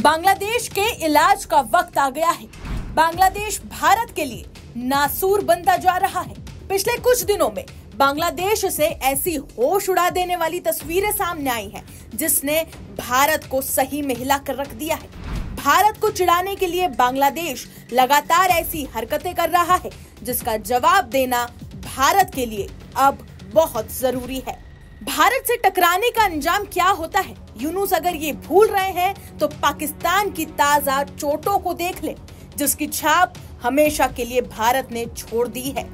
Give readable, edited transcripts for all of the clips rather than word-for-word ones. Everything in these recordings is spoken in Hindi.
बांग्लादेश के इलाज का वक्त आ गया है। बांग्लादेश भारत के लिए नासूर बनता जा रहा है। पिछले कुछ दिनों में बांग्लादेश से ऐसी होश उड़ा देने वाली तस्वीरें सामने आई हैं, जिसने भारत को सही में हिला कर रख दिया है। भारत को चिढ़ाने के लिए बांग्लादेश लगातार ऐसी हरकतें कर रहा है, जिसका जवाब देना भारत के लिए अब बहुत जरूरी है। भारत से टकराने का अंजाम क्या होता है, यूनुस अगर ये भूल रहे हैं तो पाकिस्तान की ताजा चोटों को देख ले, जिसकी छाप हमेशा के लिए भारत ने छोड़ दी है।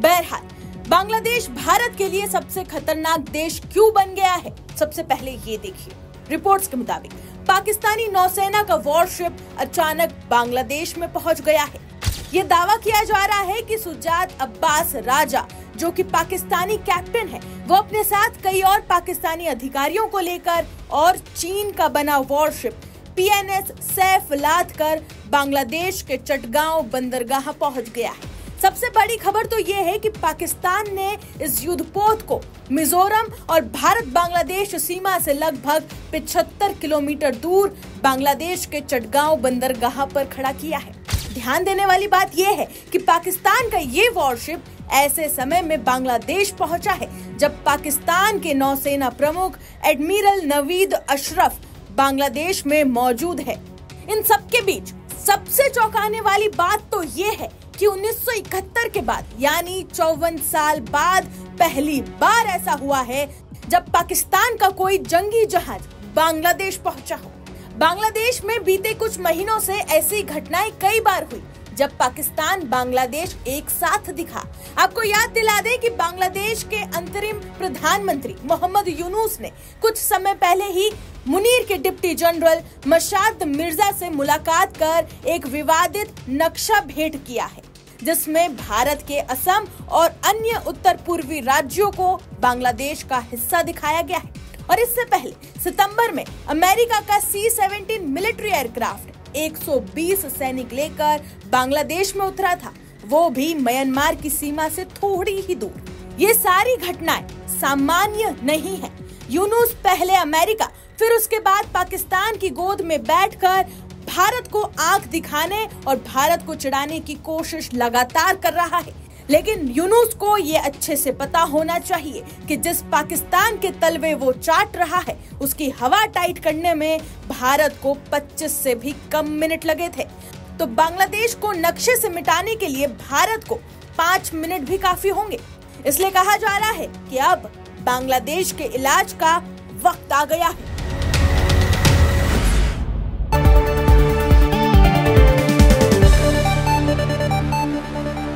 बहरहाल, बांग्लादेश भारत के लिए सबसे खतरनाक देश क्यों बन गया है, सबसे पहले ये देखिए। रिपोर्ट्स के मुताबिक पाकिस्तानी नौसेना का वॉरशिप अचानक बांग्लादेश में पहुंच गया है। ये दावा किया जा रहा है कि सुजात अब्बास राजा, जो कि पाकिस्तानी कैप्टन है, वो अपने साथ कई और पाकिस्तानी अधिकारियों को लेकर और चीन का बना वॉरशिप PNS सैफ लाद कर बांग्लादेश के चटगांव बंदरगाह पहुंच गया है। सबसे बड़ी खबर तो ये है कि पाकिस्तान ने इस युद्धपोत को मिजोरम और भारत बांग्लादेश सीमा से लगभग 75 किलोमीटर दूर बांग्लादेश के चटगांव बंदरगाह पर खड़ा किया है। ध्यान देने वाली बात यह है कि पाकिस्तान का ये वॉरशिप ऐसे समय में बांग्लादेश पहुंचा है जब पाकिस्तान के नौसेना प्रमुख एडमिरल नवीद अशरफ बांग्लादेश में मौजूद है। इन सब के बीच सबसे चौंकाने वाली बात तो ये है कि 1971 के बाद यानी 54 साल बाद पहली बार ऐसा हुआ है जब पाकिस्तान का कोई जंगी जहाज बांग्लादेश पहुंचा हो। बांग्लादेश में बीते कुछ महीनों से ऐसी घटनाएं कई बार हुई जब पाकिस्तान बांग्लादेश एक साथ दिखा। आपको याद दिला दें कि बांग्लादेश के अंतरिम प्रधानमंत्री मोहम्मद यूनुस ने कुछ समय पहले ही मुनीर के डिप्टी जनरल मशाद मिर्जा से मुलाकात कर एक विवादित नक्शा भेंट किया है, जिसमें भारत के असम और अन्य उत्तर पूर्वी राज्यों को बांग्लादेश का हिस्सा दिखाया गया है। और इससे पहले सितंबर में अमेरिका का C-17 मिलिट्री एयरक्राफ्ट 120 सैनिक लेकर बांग्लादेश में उतरा था, वो भी म्यांमार की सीमा से थोड़ी ही दूर। ये सारी घटनाएं सामान्य नहीं है। यूनुस पहले अमेरिका फिर उसके बाद पाकिस्तान की गोद में बैठकर भारत को आंख दिखाने और भारत को चिढ़ाने की कोशिश लगातार कर रहा है। लेकिन यूनुस को ये अच्छे से पता होना चाहिए कि जिस पाकिस्तान के तलवे वो चाट रहा है, उसकी हवा टाइट करने में भारत को 25 से भी कम मिनट लगे थे। तो बांग्लादेश को नक्शे से मिटाने के लिए भारत को 5 मिनट भी काफी होंगे। इसलिए कहा जा रहा है कि अब बांग्लादेश के इलाज का वक्त आ गया है।